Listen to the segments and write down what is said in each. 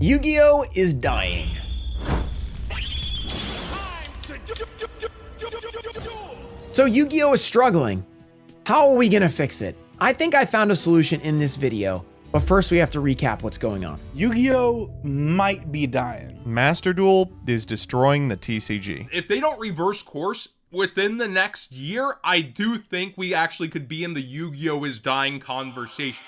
Yu-Gi-Oh is dying. So Yu-Gi-Oh is struggling. How are we gonna fix it? I think I found a solution in this video, but first we have to recap what's going on. Yu-Gi-Oh might be dying. Master Duel is destroying the TCG. If they don't reverse course within the next year, I do think we actually could be in the Yu-Gi-Oh is dying conversation.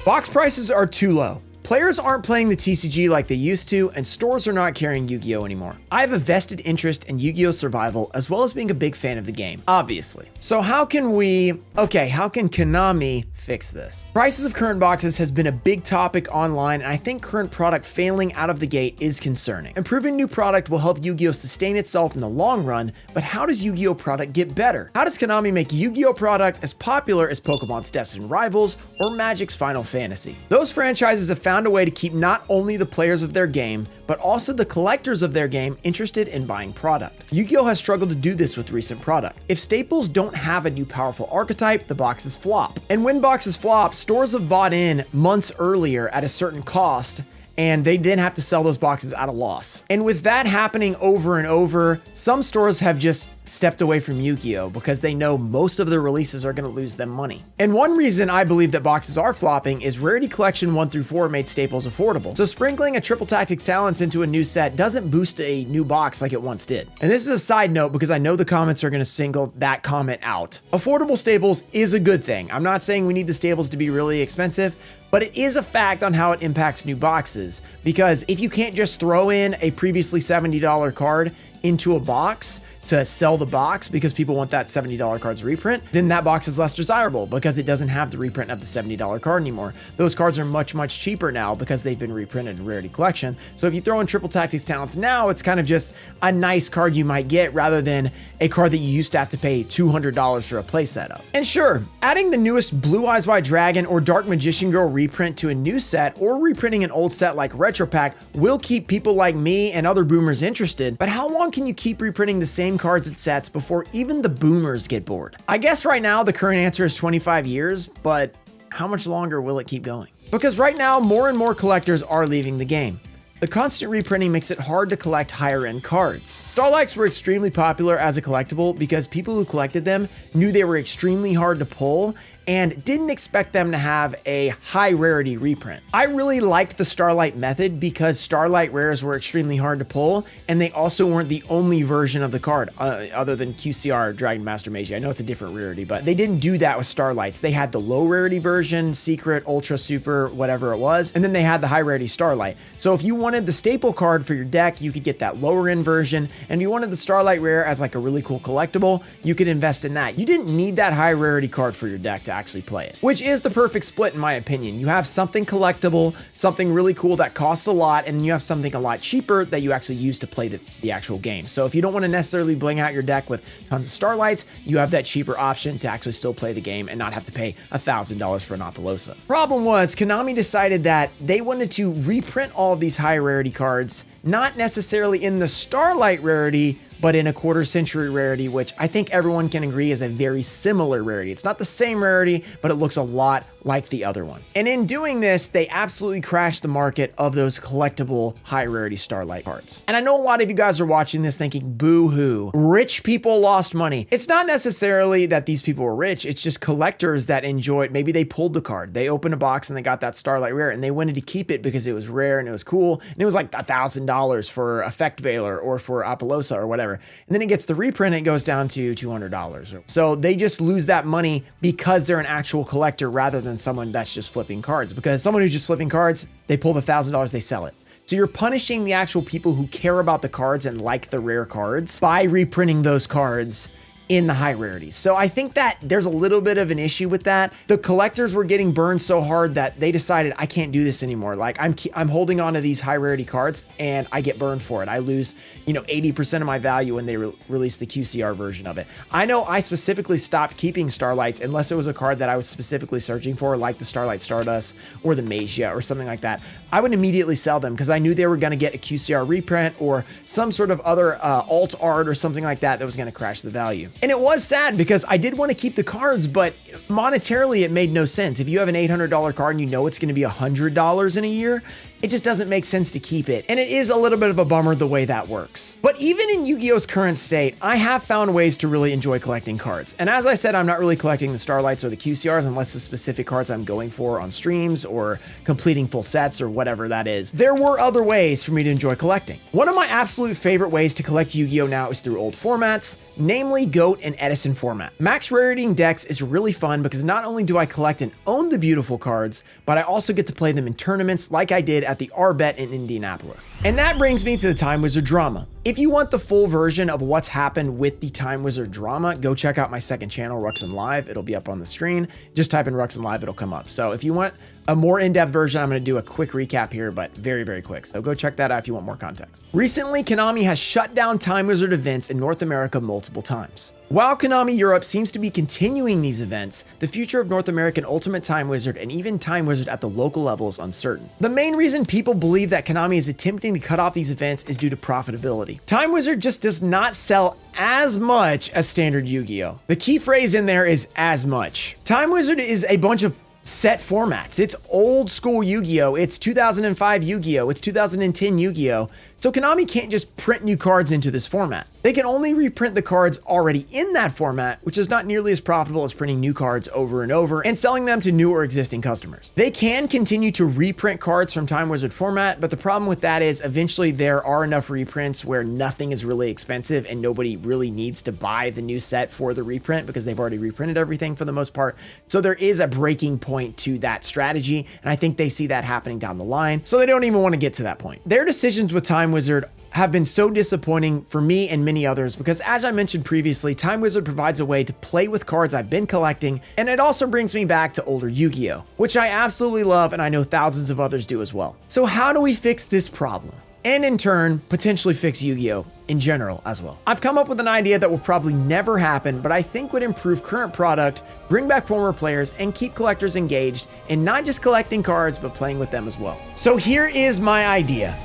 Box prices are too low. Players aren't playing the TCG like they used to, and stores are not carrying Yu-Gi-Oh anymore. I have a vested interest in Yu-Gi-Oh survival, as well as being a big fan of the game, obviously. So how can Konami fix this? Prices of current boxes has been a big topic online, and I think current product failing out of the gate is concerning. Improving new product will help Yu-Gi-Oh sustain itself in the long run, but how does Yu-Gi-Oh product get better? How does Konami make Yu-Gi-Oh product as popular as Pokemon's Destined Rivals or Magic's Final Fantasy? Those franchises have found a way to keep not only the players of their game, but also the collectors of their game interested in buying product. Yu-Gi-Oh has struggled to do this with recent product. If staples don't have a new powerful archetype, the boxes flop. And when boxes flop, stores have bought in months earlier at a certain cost, and they then have to sell those boxes at a loss. And with that happening over and over, some stores have just stepped away from Yu-Gi-Oh because they know most of their releases are going to lose them money. And one reason I believe that boxes are flopping is Rarity Collection 1 through 4 made staples affordable. So sprinkling a Triple Tactics Talents into a new set doesn't boost a new box like it once did. And this is a side note because I know the comments are going to single that comment out. Affordable staples is a good thing. I'm not saying we need the staples to be really expensive, but it is a fact on how it impacts new boxes, because if you can't just throw in a previously $70 card into a box to sell the box because people want that $70 card's reprint, then that box is less desirable because it doesn't have the reprint of the $70 card anymore. Those cards are much, much cheaper now because they've been reprinted in Rarity Collection. So if you throw in Triple Tactics Talents now, it's kind of just a nice card you might get rather than a card that you used to have to pay $200 for a playset of. And sure, adding the newest Blue Eyes White Dragon or Dark Magician Girl reprint to a new set or reprinting an old set like Retro Pack will keep people like me and other boomers interested, but how long can you keep reprinting the same cards and sets before even the boomers get bored? I guess right now the current answer is 25 years, but how much longer will it keep going? Because right now more and more collectors are leaving the game. The constant reprinting makes it hard to collect higher end cards. Starlights were extremely popular as a collectible because people who collected them knew they were extremely hard to pull and didn't expect them to have a high rarity reprint. I really liked the Starlight method because Starlight rares were extremely hard to pull, and they also weren't the only version of the card other than QCR Dragon Master Magi. I know it's a different rarity, but they didn't do that with Starlights. They had the low rarity version, Secret, Ultra, Super, whatever it was, and then they had the high rarity Starlight. So if you wanted the staple card for your deck, you could get that lower end version, and if you wanted the Starlight rare as like a really cool collectible, you could invest in that. You didn't need that high rarity card for your deck to actually play it, which is the perfect split in my opinion. You have something collectible, something really cool that costs a lot, and you have something a lot cheaper that you actually use to play the actual game. So if you don't want to necessarily bling out your deck with tons of Starlights, you have that cheaper option to actually still play the game and not have to pay $1,000 for an Apollosa. Problem was, Konami decided that they wanted to reprint all of these high rarity cards, not necessarily in the Starlight rarity, but in a quarter century rarity, which I think everyone can agree is a very similar rarity. It's not the same rarity, but it looks a lot like the other one. And in doing this, they absolutely crashed the market of those collectible high rarity Starlight cards. And I know a lot of you guys are watching this thinking, boo-hoo, rich people lost money. It's not necessarily that these people were rich, it's just collectors that enjoyed, maybe they pulled the card, they opened a box and they got that Starlight rare and they wanted to keep it because it was rare and it was cool, and it was like $1,000 for Effect Veiler or for Apollosa or whatever. And then it gets the reprint, it goes down to $200. So they just lose that money because they're an actual collector rather than someone that's just flipping cards. Because someone who's just flipping cards, they pull the $1,000, they sell it. So you're punishing the actual people who care about the cards and like the rare cards by reprinting those cards in the high rarities. So I think that there's a little bit of an issue with that. The collectors were getting burned so hard that they decided, I can't do this anymore. Like I'm holding on to these high rarity cards and I get burned for it. I lose, 80% of my value when they release the QCR version of it. I know I specifically stopped keeping Starlights unless it was a card that I was specifically searching for, like the Starlight Stardust or the Magia or something like that. I would immediately sell them because I knew they were going to get a QCR reprint or some sort of other alt art or something like that was going to crash the value. And it was sad because I did want to keep the cards, but monetarily it made no sense. If you have an $800 card and you know it's going to be $100 in a year, it just doesn't make sense to keep it. And it is a little bit of a bummer the way that works. But even in Yu-Gi-Oh's current state, I have found ways to really enjoy collecting cards. And as I said, I'm not really collecting the Starlights or the QCRs unless the specific cards I'm going for on streams or completing full sets or whatever that is. There were other ways for me to enjoy collecting. One of my absolute favorite ways to collect Yu-Gi-Oh now is through old formats, namely GOAT and Edison format. Max raritying decks is really fun because not only do I collect and own the beautiful cards, but I also get to play them in tournaments like I did at the R-Bet in Indianapolis. And that brings me to the Time Wizard drama. If you want the full version of what's happened with the Time Wizard drama, go check out my second channel, Ruxin Live. It'll be up on the screen. Just type in Ruxin Live, it'll come up. So if you want a more in-depth version, I'm going to do a quick recap here, but very, very quick. So go check that out if you want more context. Recently, Konami has shut down Time Wizard events in North America multiple times. While Konami Europe seems to be continuing these events, the future of North American Ultimate Time Wizard and even Time Wizard at the local level is uncertain. The main reason people believe that Konami is attempting to cut off these events is due to profitability. Time Wizard just does not sell as much as standard Yu-Gi-Oh! The key phrase in there is as much. Time Wizard is a bunch of set formats. It's old school Yu-Gi-Oh! It's 2005 Yu-Gi-Oh! It's 2010 Yu-Gi-Oh! So Konami can't just print new cards into this format. They can only reprint the cards already in that format, which is not nearly as profitable as printing new cards over and over and selling them to new or existing customers. They can continue to reprint cards from Time Wizard format, but the problem with that is eventually there are enough reprints where nothing is really expensive and nobody really needs to buy the new set for the reprint because they've already reprinted everything for the most part. So there is a breaking point to that strategy, and I think they see that happening down the line, so they don't even want to get to that point. Their decisions with Time Wizard have been so disappointing for me and many others because, as I mentioned previously, Time Wizard provides a way to play with cards I've been collecting, and it also brings me back to older Yu-Gi-Oh!, which I absolutely love and I know thousands of others do as well. So how do we fix this problem? And in turn, potentially fix Yu-Gi-Oh! In general as well. I've come up with an idea that will probably never happen, but I think would improve current product, bring back former players, and keep collectors engaged in not just collecting cards, but playing with them as well. So here is my idea.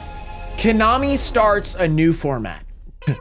Konami starts a new format.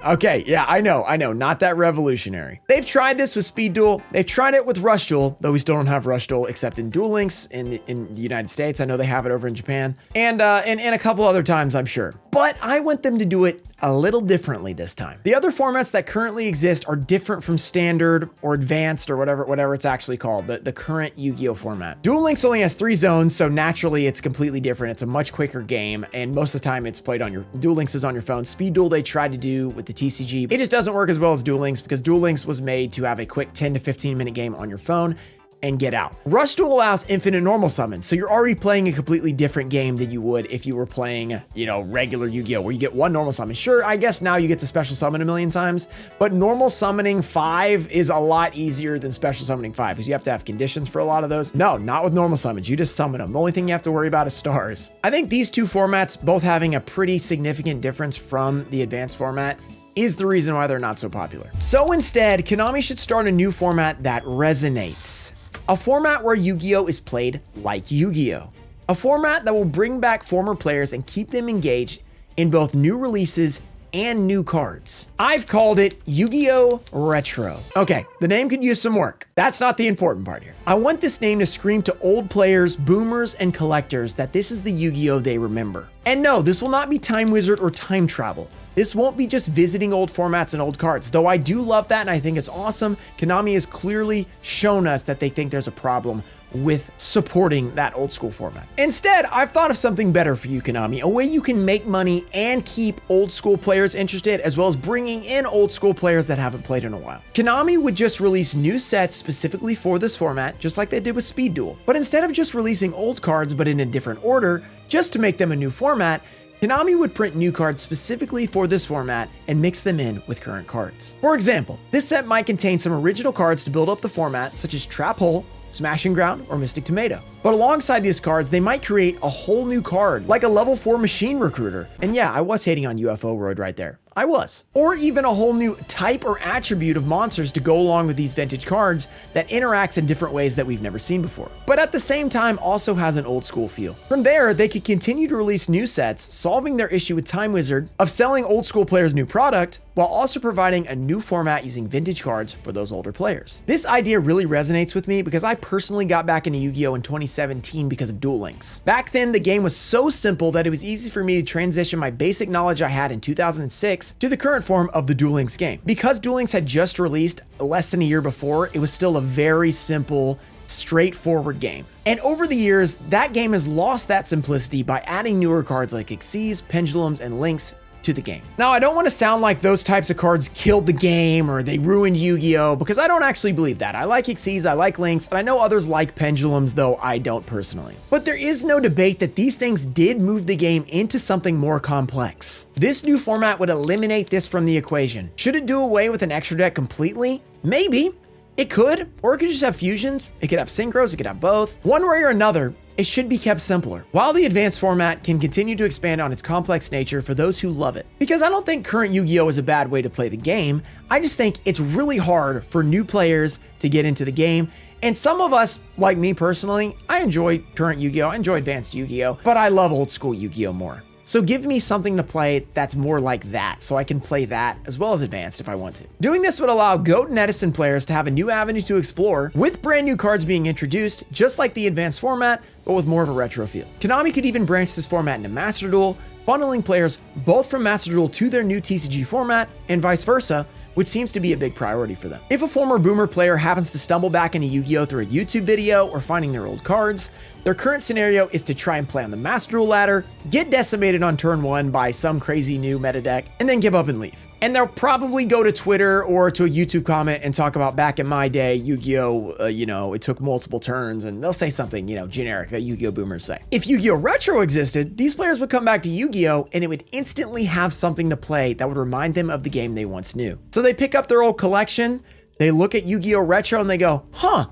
Okay, yeah, I know, not that revolutionary. They've tried this with Speed Duel. They've tried it with Rush Duel, though we still don't have Rush Duel except in Duel Links in the United States. I know they have it over in Japan and a couple other times, I'm sure. But I want them to do it a little differently this time. The other formats that currently exist are different from standard or advanced or whatever it's actually called, the current Yu-Gi-Oh! Format. Duel Links only has 3 zones, so naturally it's completely different. It's a much quicker game, and most of the time it's played on your, Duel Links is on your phone. Speed Duel they tried to do with the TCG. It just doesn't work as well as Duel Links because Duel Links was made to have a quick 10 to 15 minute game on your phone and get out. Rush Duel allows infinite normal summons, so you're already playing a completely different game than you would if you were playing, regular Yu-Gi-Oh! Where you get 1 normal summon. Sure, I guess now you get to special summon a million times, but normal summoning 5 is a lot easier than special summoning 5 because you have to have conditions for a lot of those. No, not with normal summons. You just summon them. The only thing you have to worry about is stars. I think these two formats, both having a pretty significant difference from the advanced format, is the reason why they're not so popular. So instead, Konami should start a new format that resonates. A format where Yu-Gi-Oh! Is played like Yu-Gi-Oh! A format that will bring back former players and keep them engaged in both new releases and new cards. I've called it Yu-Gi-Oh! Retro. Okay, the name could use some work. That's not the important part here. I want this name to scream to old players, boomers, and collectors that this is the Yu-Gi-Oh! They remember. And no, this will not be Time Wizard or time travel. This won't be just visiting old formats and old cards, though I do love that and I think it's awesome. Konami has clearly shown us that they think there's a problem with supporting that old school format. Instead, I've thought of something better for you, Konami, a way you can make money and keep old school players interested, as well as bringing in old school players that haven't played in a while. Konami would just release new sets specifically for this format, just like they did with Speed Duel. But instead of just releasing old cards, but in a different order, just to make them a new format, Konami would print new cards specifically for this format and mix them in with current cards. For example, this set might contain some original cards to build up the format, such as Trap Hole, Smashing Ground, or Mystic Tomato. But alongside these cards, they might create a whole new card, like a level 4 Machine Recruiter. And yeah, I was hating on UFO Road right there. I was. Or even a whole new type or attribute of monsters to go along with these vintage cards that interacts in different ways that we've never seen before. But at the same time also has an old school feel. From there, they could continue to release new sets, solving their issue with Time Wizard of selling old school players new product, while also providing a new format using vintage cards for those older players. This idea really resonates with me because I personally got back into Yu-Gi-Oh! In 2016 2017 because of Duel Links. Back then, the game was so simple that it was easy for me to transition my basic knowledge I had in 2006 to the current form of the Duel Links game. Because Duel Links had just released less than a year before, it was still a very simple, straightforward game. And over the years, that game has lost that simplicity by adding newer cards like Xyz, Pendulums, and Links to the game. Now, I don't want to sound like those types of cards killed the game or they ruined Yu-Gi-Oh! Because I don't actually believe that. I like Xyz, I like Links, and I know others like Pendulums, though I don't personally. But there is no debate that these things did move the game into something more complex. This new format would eliminate this from the equation. Should it do away with an extra deck completely? Maybe. It could, or it could just have fusions. It could have synchros, it could have both. One way or another, it should be kept simpler. While the advanced format can continue to expand on its complex nature for those who love it. Because I don't think current Yu-Gi-Oh! Is a bad way to play the game, I just think it's really hard for new players to get into the game. And some of us, like me personally, I enjoy current Yu-Gi-Oh! I enjoy advanced Yu-Gi-Oh! But I love old school Yu-Gi-Oh! More. So give me something to play that's more like that, so I can play that as well as advanced if I want to. Doing this would allow GOAT and Edison players to have a new avenue to explore, with brand new cards being introduced, just like the advanced format, but with more of a retro feel. Konami could even branch this format into Master Duel, funneling players both from Master Duel to their new TCG format, and vice versa, which seems to be a big priority for them. If a former boomer player happens to stumble back into Yu-Gi-Oh! Through a YouTube video or finding their old cards, their current scenario is to try and play on the Master Duel ladder, get decimated on turn 1 by some crazy new meta deck, and then give up and leave. And they'll probably go to Twitter or to a YouTube comment and talk about back in my day, Yu-Gi-Oh! It took multiple turns, and they'll say something, generic that Yu-Gi-Oh! Boomers say. If Yu-Gi-Oh! Retro existed, these players would come back to Yu-Gi-Oh! And it would instantly have something to play that would remind them of the game they once knew. So they pick up their old collection, they look at Yu-Gi-Oh! Retro, and they go, huh,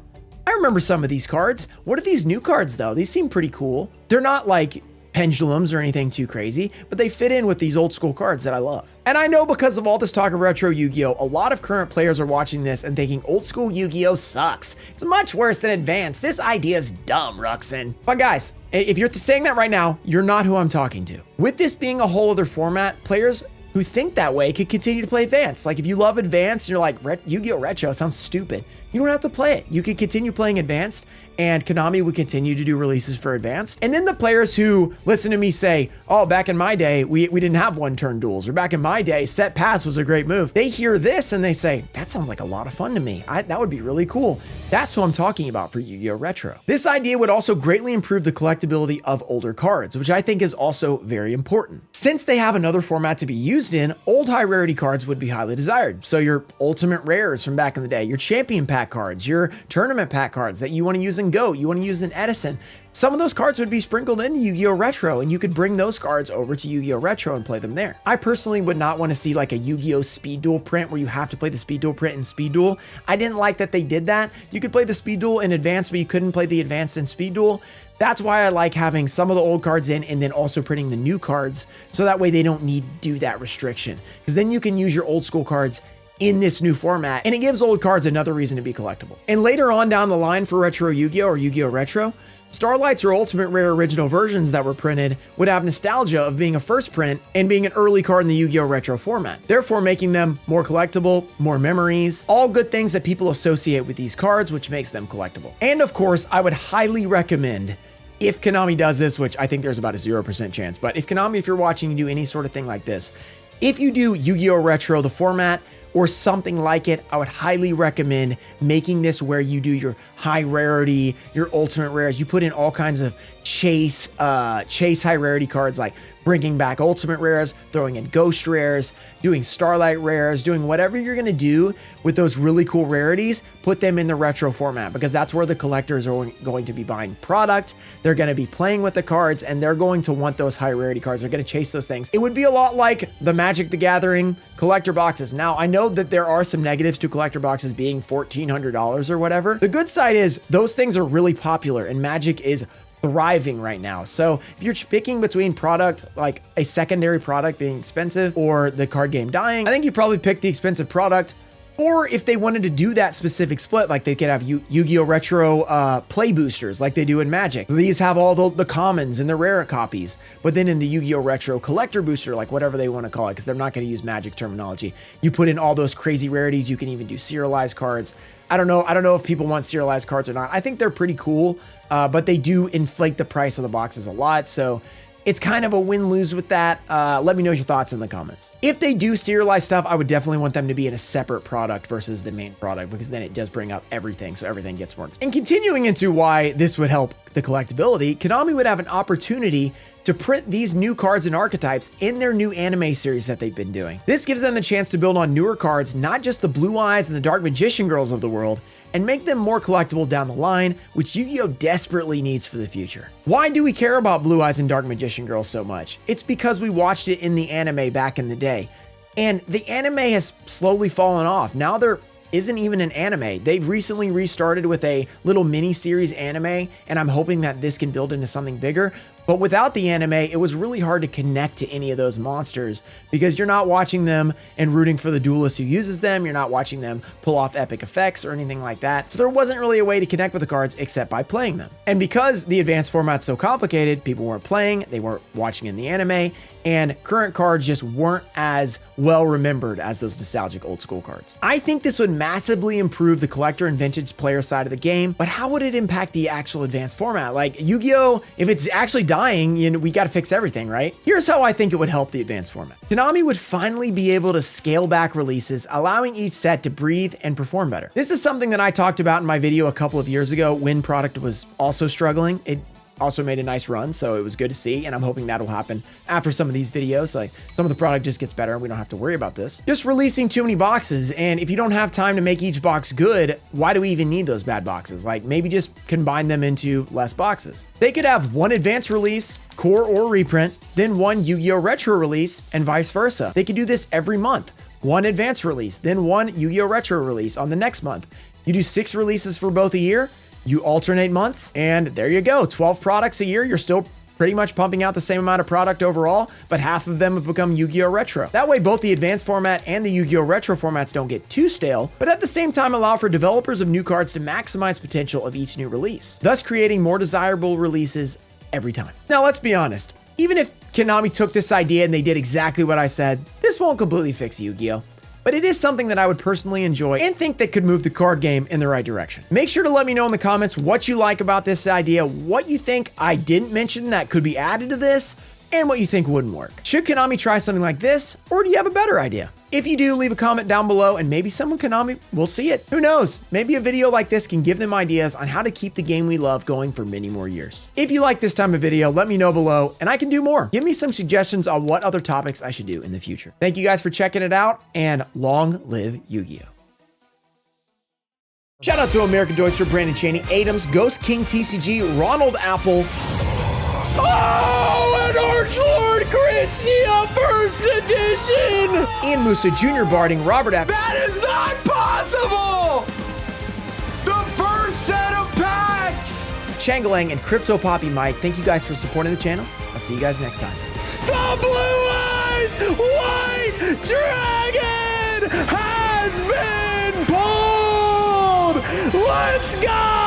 I remember some of these cards. What are these new cards, though? These seem pretty cool. They're not like pendulums or anything too crazy, but they fit in with these old school cards that I love. And I know because of all this talk of retro Yu-Gi-Oh, a lot of current players are watching this and thinking old school Yu-Gi-Oh sucks. It's much worse than advanced. This idea is dumb, Ruxin. But guys, if you're saying that right now, you're not who I'm talking to. With this being a whole other format, players who think that way could continue to play advanced. Like if you love advanced and you're like, Yu-Gi-Oh Retro sounds stupid, you don't have to play it. You could continue playing advanced, and Konami would continue to do releases for advanced. And then the players who listen to me say, oh, back in my day, we didn't have one-turn duels, or back in my day, set pass was a great move. They hear this and they say, that sounds like a lot of fun to me. That would be really cool. That's who I'm talking about for Yu-Gi-Oh! Retro. This idea would also greatly improve the collectability of older cards, which I think is also very important. Since they have another format to be used in, old high rarity cards would be highly desired. So your ultimate rares from back in the day, your champion pack cards, your tournament pack cards that you want to use in GOAT, you want to use in Edison. Some of those cards would be sprinkled into Yu-Gi-Oh! Retro, and you could bring those cards over to Yu-Gi-Oh! Retro and play them there. I personally would not want to see like a Yu-Gi-Oh! Speed Duel print where you have to play the Speed Duel print in Speed Duel. I didn't like that they did that. You could play the Speed Duel in Advanced, but you couldn't play the Advanced in Speed Duel. That's why I like having some of the old cards in and then also printing the new cards, so that way they don't need to do that restriction. Because then you can use your old school cards in this new format, and it gives old cards another reason to be collectible. And later on down the line for Retro Yu-Gi-Oh! Or Yu-Gi-Oh! Retro, Starlights or Ultimate Rare original versions that were printed would have nostalgia of being a first print and being an early card in the Yu-Gi-Oh! Retro format, therefore making them more collectible, more memories, all good things that people associate with these cards, which makes them collectible. And of course, I would highly recommend, if Konami does this, which I think there's about a 0% chance, but if Konami, if you're watching, you do any sort of thing like this, if you do Yu-Gi-Oh! Retro, the format, or something like it, I would highly recommend making this where you do your high rarity, your ultimate rares. You put in all kinds of chase high rarity cards, like bringing back ultimate rares, throwing in ghost rares, doing starlight rares, doing whatever you're gonna do with those really cool rarities, put them in the retro format, because that's where the collectors are going to be buying product. They're gonna be playing with the cards, and they're going to want those high rarity cards. They're gonna chase those things. It would be a lot like the Magic the Gathering collector boxes. Now, I know that there are some negatives to collector boxes being $1,400 or whatever. The good side is those things are really popular, and Magic is thriving right now. So if you're picking between product, like a secondary product being expensive or the card game dying, I think you probably pick the expensive product Or if they wanted to do that specific split, like they could have Yu-Gi-Oh! Retro play boosters like they do in Magic. These have all the commons and the rare copies. But then in the Yu-Gi-Oh! Retro collector booster, like whatever they want to call it, because they're not going to use Magic terminology, you put in all those crazy rarities. You can even do serialized cards. I don't know if people want serialized cards or not. I think they're pretty cool, but they do inflate the price of the boxes a lot. So it's kind of a win-lose with that. Let me know your thoughts in the comments. If they do serialize stuff, I would definitely want them to be in a separate product versus the main product, because then it does bring up everything, so everything gets more expensive. And continuing into why this would help the collectability, Konami would have an opportunity to print these new cards and archetypes in their new anime series that they've been doing. This gives them the chance to build on newer cards, not just the Blue Eyes and the Dark Magician Girls of the world, and make them more collectible down the line, which Yu-Gi-Oh! Desperately needs for the future. Why do we care about Blue Eyes and Dark Magician Girls so much? It's because we watched it in the anime back in the day, and the anime has slowly fallen off. Now there isn't even an anime. They've recently restarted with a little mini-series anime, and I'm hoping that this can build into something bigger. But without the anime, it was really hard to connect to any of those monsters because you're not watching them and rooting for the duelist who uses them. You're not watching them pull off epic effects or anything like that. So there wasn't really a way to connect with the cards except by playing them. And because the advanced format's so complicated, people weren't playing, they weren't watching in the anime, and current cards just weren't as well remembered as those nostalgic old school cards. I think this would massively improve the collector and vintage player side of the game, but how would it impact the actual advanced format? Like Yu-Gi-Oh!, if it's actually dying, we got to fix everything, right? Here's how I think it would help the advanced format. Konami would finally be able to scale back releases, allowing each set to breathe and perform better. This is something that I talked about in my video a couple of years ago when product was also struggling. It also made a nice run, so it was good to see, and I'm hoping that'll happen after some of these videos. Like, some of the product just gets better and we don't have to worry about this. Just releasing too many boxes, and if you don't have time to make each box good, why do we even need those bad boxes? Like, maybe just combine them into less boxes. They could have one advanced release, core or reprint, then one Yu-Gi-Oh! Retro release, and vice versa. They could do this every month. One advanced release, then one Yu-Gi-Oh! Retro release on the next month. You do 6 releases for both a year, you alternate months, and there you go. 12 products a year. You're still pretty much pumping out the same amount of product overall, but half of them have become Yu-Gi-Oh! Retro. That way, both the advanced format and the Yu-Gi-Oh! Retro formats don't get too stale, but at the same time allow for developers of new cards to maximize potential of each new release, thus creating more desirable releases every time. Now, let's be honest. Even if Konami took this idea and they did exactly what I said, this won't completely fix Yu-Gi-Oh! But it is something that I would personally enjoy and think that could move the card game in the right direction. Make sure to let me know in the comments what you like about this idea, what you think I didn't mention that could be added to this, and what you think wouldn't work. Should Konami try something like this, or do you have a better idea? If you do, leave a comment down below and maybe someone Konami will see it. Who knows? Maybe a video like this can give them ideas on how to keep the game we love going for many more years. If you like this type of video, let me know below and I can do more. Give me some suggestions on what other topics I should do in the future. Thank you guys for checking it out, and long live Yu-Gi-Oh! Shout out to American Deutscher, Brandon Cheney, Adams, Ghost King TCG, Ronald Apple. Oh, and Archlord Christia First Edition! Ian Musa Jr. Barding, Robert F. That is not possible! The first set of packs! Changeling and Crypto Poppy Mike, thank you guys for supporting the channel. I'll see you guys next time. The Blue Eyes White Dragon has been pulled! Let's go!